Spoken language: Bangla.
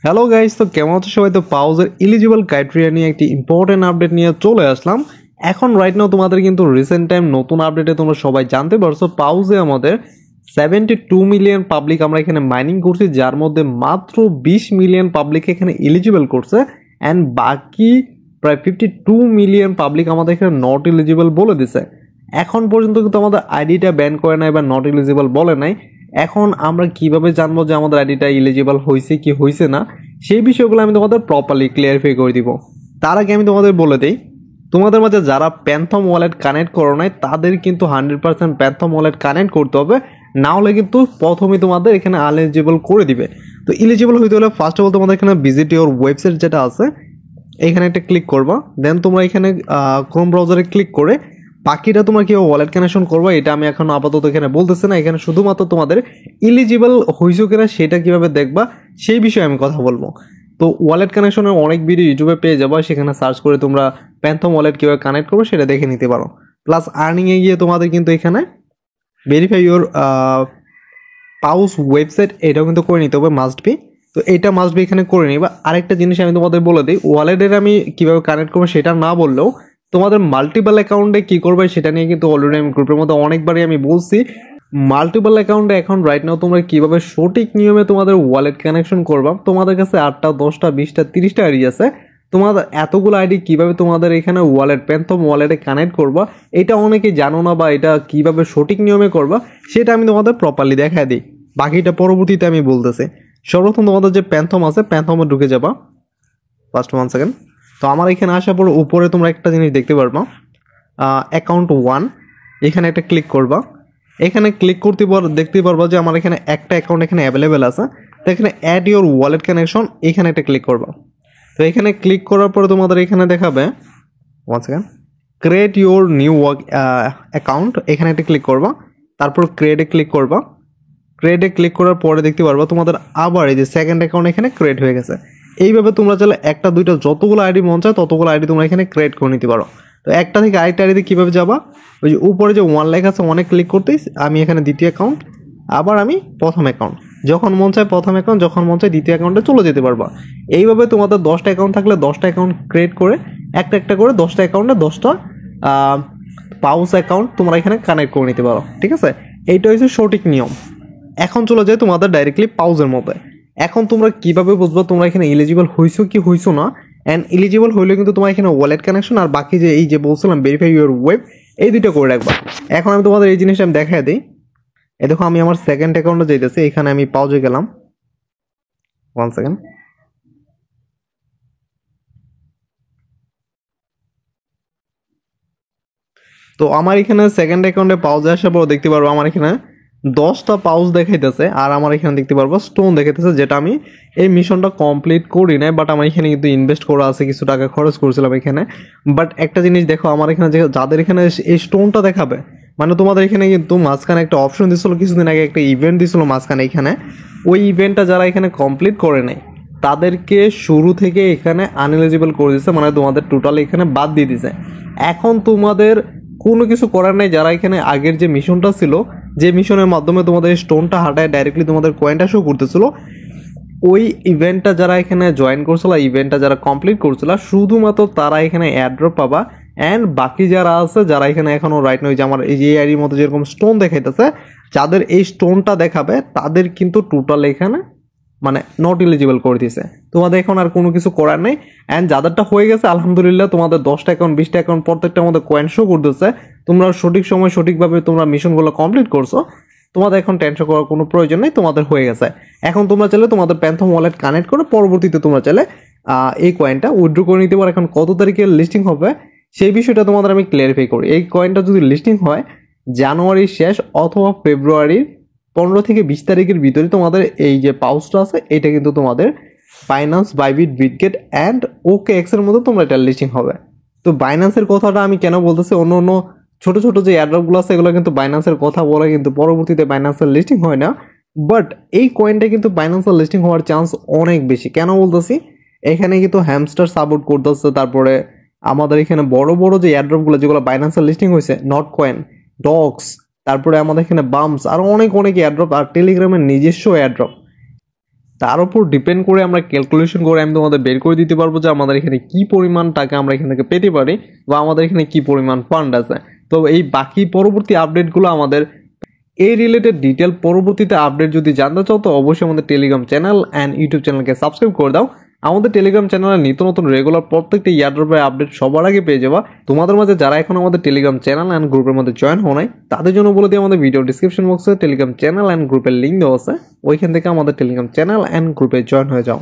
হ্যালো গাইস, তো কেমন আছো সবাই? তো পাউজের ইলিজিবল ক্রাইটেরিয়া নিয়ে একটি ইম্পর্টেন্ট আপডেট নিয়ে চলে আসলাম। এখন রাইট নাও তোমাদের কিন্তু রিসেন্ট টাইম নতুন আপডেটে তোমরা সবাই জানতে পারছো পাউজে আমাদের 72 মিলিয়ন পাবলিক আমরা এখানে মাইনিং করছি, যার মধ্যে মাত্র 20 মিলিয়ন পাবলিক এখানে এলিজিবল করছে অ্যান্ড বাকি প্রায় 52 মিলিয়ন পাবলিক আমাদের এখানে নট এলিজিবল বলে দিছে। এখন পর্যন্ত কিন্তু আমাদের আইডিটা ব্যান করে নাই বা নট এলিজিবল বলে নাই। এখন আমরা কিভাবে জানবো যে আমাদের আইডিটা এলিজিবল হয়েছে কি হয়েছে না, সেই বিষয়গুলো আমি তোমাদের প্রপারলি ক্লিয়ারিফাই করে দিব। তার আগে আমি তোমাদের বলে দিই, তোমাদের মাঝে যারা প্যান্থম ওয়ালেট কানেক্ট করো নাই তাদের কিন্তু 100% প্যান্থম ওয়ালেট কানেক্ট করতে হবে, না হলে কিন্তু প্রথমেই তোমাদের এখানে আনএলিজিবল করে দিবে। তো এলিজিবল হইতে হলে ফার্স্ট অফ অল তোমাদের এখানে ভিজিট ইউর ওয়েবসাইট যেটা আছে এখানে একটা ক্লিক করবা, দেন তোমরা এখানে ক্রোম ব্রাউজারে ক্লিক করে বাকিটা তোমার কীভাবে ওয়ালেট কানেকশন করবা এটা আমি এখন আপাতত এখানে বলতেছি না। এখানে শুধুমাত্র তোমাদের এলিজিবল হয়েছে কিনা সেটা কীভাবে দেখবা সেই বিষয়ে আমি কথা বলবো। তো ওয়ালেট কানেকশনের অনেক ভিডিও ইউটিউবে পেয়ে যাবা, সেখানে সার্চ করে তোমরা প্যান্থম ওয়ালেট কীভাবে কানেক্ট করবো সেটা দেখে নিতে পারো। প্লাস আর্নিংয়ে গিয়ে তোমাদের কিন্তু এখানে ভেরিফাই ইউর পাউস ওয়েবসাইট এটাও কিন্তু করে নিতে হবে, মাস্ট বি। তো এটা মাস্ট বি এখানে করে নিবা। আরেকটা জিনিস আমি তোমাদের বলে দিই, ওয়ালেটের আমি কীভাবে কানেক্ট করবো সেটা না বললেও তোমাদের মাল্টিপল অ্যাকাউন্টে কী করবে সেটা নিয়ে কিন্তু অলরেডি আমি গ্রুপের মধ্যে অনেকবারই আমি বলছি। মাল্টিপল অ্যাকাউন্টে এখন রাইট নাও তোমরা কীভাবে সঠিক নিয়মে তোমাদের ওয়ালেট কানেকশন করবা। তোমাদের কাছে 8টা 10টা 20টা 30টা আইডি আছে, তোমাদের এতগুলো আইডি কীভাবে তোমাদের এখানে ওয়ালেট প্যান্থম ওয়ালেটে কানেক্ট করবা এটা অনেকেই জানো না, বা এটা কীভাবে সঠিক নিয়মে করবা সেটা আমি তোমাদের প্রপারলি দেখাই দিই। বাকিটা পরবর্তীতে আমি বলতেছি। সর্বপ্রথম তোমাদের যে প্যান্থম আছে প্যান্থমে ঢুকে যাবা, ফার্স্ট 1 সেকেন্ড। তো আমার এখানে আসার পর উপরে তোমরা একটা জিনিস দেখতে পারবা, অ্যাকাউন্ট 1, এখানে একটা ক্লিক করবা। এখানে ক্লিক করতে দেখতে পারবা যে আমার এখানে একটা অ্যাকাউন্ট এখানে অ্যাভেলেবেল আছে। তো এখানে অ্যাড ইউর ওয়ালেট কানেকশন এখানে একটা ক্লিক করবা। তো এখানে ক্লিক করার পরে তোমাদের এখানে দেখাবে 1 second create your new account, এখানে একটা ক্লিক করবা। তারপর ক্রিয়েটে ক্লিক করবা। ক্রিয়েটে ক্লিক করার পরে দেখতে পারবা তোমাদের আবার এই যে সেকেন্ড অ্যাকাউন্ট এখানে ক্রিয়েট হয়ে গেছে। এইভাবে তোমরা চাইলে একটা দুইটা যতগুলো আইডি মন চায় ততগুলো আইডি তোমরা এখানে ক্রিয়েট করে নিতে পারো। তো একটা থেকে আরেকটা আইডিতে কীভাবে যাবা, ওই যে উপরে যে 1 লেখা আছে অনেক ক্লিক করতেই আমি এখানে দ্বিতীয় অ্যাকাউন্ট, আবার আমি প্রথম অ্যাকাউন্ট, যখন মন চায় প্রথম অ্যাকাউন্ট, যখন মন চায় দ্বিতীয় অ্যাকাউন্টে চলে যেতে পারবা। এইভাবে তোমাদের 10টা অ্যাকাউন্ট থাকলে 10টা অ্যাকাউন্ট ক্রিয়েট করে একটা একটা করে 10টা অ্যাকাউন্টে 10টা পাউস অ্যাকাউন্ট তোমরা এখানে কানেক্ট করে নিতে পারো। ঠিক আছে, এইটা হচ্ছে সঠিক নিয়ম। এখন চলে যায় তোমাদের ডাইরেক্টলি পাউজের মধ্যে। এখন তোমরা কিভাবে বুঝবো তোমরা এখানে এলিজিবল হইছো কি হইছো না। অ্যান্ড এলিজিবল হইলে কিন্তু তোমার এখানে ওয়ালেট কানেকশন আর বাকি যে এই যে বলছিলাম ভেরিফাই ইউর ওয়েব এই দুটো করে রাখবা। এখন আমি তোমাদের এই জিনিসটা আমি দেখাই দিই। এই দেখো আমি আমার সেকেন্ড অ্যাকাউন্টে যাইতেছি, এখানে আমি পাউজে গেলাম, 1 সেকেন্ড। তো আমার এখানে সেকেন্ড অ্যাকাউন্টে পাউজে আসার পর দেখতে পারবো আমার এখানে 10টা পাউজ দেখাইতেছে, আর আমার এখানে দেখতে পারবো স্টোন দেখাইতেছে, যেটা আমি এই মিশনটা কমপ্লিট করি নাই, বাট আমার এখানে কিন্তু ইনভেস্ট করা আছে, কিছু টাকা খরচ করেছিলাম এখানে। বাট একটা জিনিস দেখো, আমার এখানে যাদের এখানে এই স্টোনটা দেখাবে, মানে তোমাদের এখানে কিন্তু মাঝখানে একটা অপশন দিছিল কিছুদিন আগে, একটা ইভেন্ট দিছিল মাঝখানে এখানে, ওই ইভেন্টটা যারা এখানে কমপ্লিট করে নেয় তাদেরকে শুরু থেকে এখানে আনএলিজিবল করে দিচ্ছে, মানে তোমাদের টোটাল এখানে বাদ দিয়ে দিছে। এখন তোমাদের কোনো কিছু করার নেই, যারা এখানে আগের যে মিশনটা ছিল, যে মিশনের মাধ্যমে তোমাদের স্টোনটা হাঁটায় ডাইরেক্টলি তোমাদের কয়েনটা শো করতেছিল, ওই ইভেন্টটা যারা এখানে জয়েন করছিল, ইভেন্টটা যারা কমপ্লিট করছিল, শুধুমাত্র তারা এখানে অ্যাড্রপ পাবা। অ্যান্ড বাকি যারা আছে যারা এখানে এখনও রাইট নয়, যে আমার এই যে আইডির মতো যেরকম স্টোন দেখাইতেছে, যাদের এই স্টোনটা দেখাবে তাদের কিন্তু টোটাল এখানে মানে নট এলিজিবল করে দিয়েছে। তোমাদের এখন আর কোনো কিছু করার নেই। অ্যান্ড যাদেরটা হয়ে গেছে আলহামদুলিল্লাহ, তোমাদের 10টা অ্যাকাউন্ট 20টা অ্যাকাউন্ট প্রত্যেকটার মধ্যে কয়েন শো করতেছে, তোমরা সঠিক সময় সঠিকভাবে তোমরা মিশনগুলো কমপ্লিট করছো, তোমাদের এখন টেনশন করার কোনো প্রয়োজন নেই, তোমাদের হয়ে গেছে। এখন তোমরা চাইলে তোমাদের প্যান্থম ওয়ালেট কানেক্ট করে পরবর্তীতে তোমরা চাইলে এই কয়েনটা উইথড্র করে নিতে পারো। এখন কত তারিখে লিস্টিং হবে সেই বিষয়টা তোমাদের আমি ক্লিয়ারিফাই করি। এই কয়েনটা যদি লিস্টিং হয় জানুয়ারির শেষ অথবা ফেব্রুয়ারির 15 থেকে 20 তারিখের ভিতরে তোমাদের এই যে পাউচটা আছে এটা কিন্তু তোমাদের Binance, Bybit, Bitget and OKX এর মধ্যে তোমরা এটা লিস্টিং হবে। তো বাইন্যান্সের কথাটা আমি কেন বলতেছি, অন্য অন্য ছোট ছোট যে অ্যাড্রপগুলো আছে এগুলো কিন্তু বাইন্যান্সের কথা বলে কিন্তু পরবর্তীতে বাইন্যান্সের লিস্টিং হয় না, বাট এই কয়েনটা কিন্তু বাইন্যান্সের লিস্টিং হওয়ার চান্স অনেক বেশি। কেন বলতেছি, এখানে কিন্তু হ্যামস্টার সাপোর্ট করতেছে, তারপরে আমাদের এখানে বড় বড় যে অ্যাড্রপগুলো যেগুলো বাইন্যান্সের লিস্টিং হয়েছে, নট কয়েন, ডক্স, তারপরে আমাদের এখানে বাম্পস, আরও অনেক অনেক অ্যাড্রপ, আর টেলিগ্রামের নিজস্ব অ্যাড্রপ, তার উপর ডিপেন্ড করে আমরা ক্যালকুলেশন করে আমি তোমাদের বের করে দিতে পারবো যে আমাদের এখানে কি পরিমাণ টাকা আমরা এখান থেকে পেতে পারি বা আমাদের এখানে কি পরিমাণ ফান্ড আছে। তো এই বাকি পরবর্তী আপডেটগুলো আমাদের এই রিলেটেড ডিটেল পরবর্তীতে আপডেট যদি জানতে চাও তো অবশ্যই আমাদের টেলিগ্রাম চ্যানেল অ্যান্ড ইউটিউব চ্যানেলকে সাবস্ক্রাইব করে দাও। আমাদের টেলিগ্রাম চ্যানেলে নিত্য নতুন রেগুলার প্রত্যেকটা ইয়ারড্রপের আপডেট সবার আগে পেয়ে যাবা। তোমাদের মাঝে যারা এখন আমাদের টেলিগ্রাম চ্যানেল অ্যান্ড গ্রুপের মধ্যে জয়েন হও নাই তাদের জন্য বলে দিই আমাদের ভিডিও ডিসক্রিপশন বক্সে টেলিগ্রাম চ্যানেল অ্যান্ড গ্রুপের লিঙ্ক দেওয়া আছে, ওইখান থেকে আমাদের টেলিগ্রাম চ্যানেল অ্যান্ড গ্রুপে জয়েন হয়ে যাও।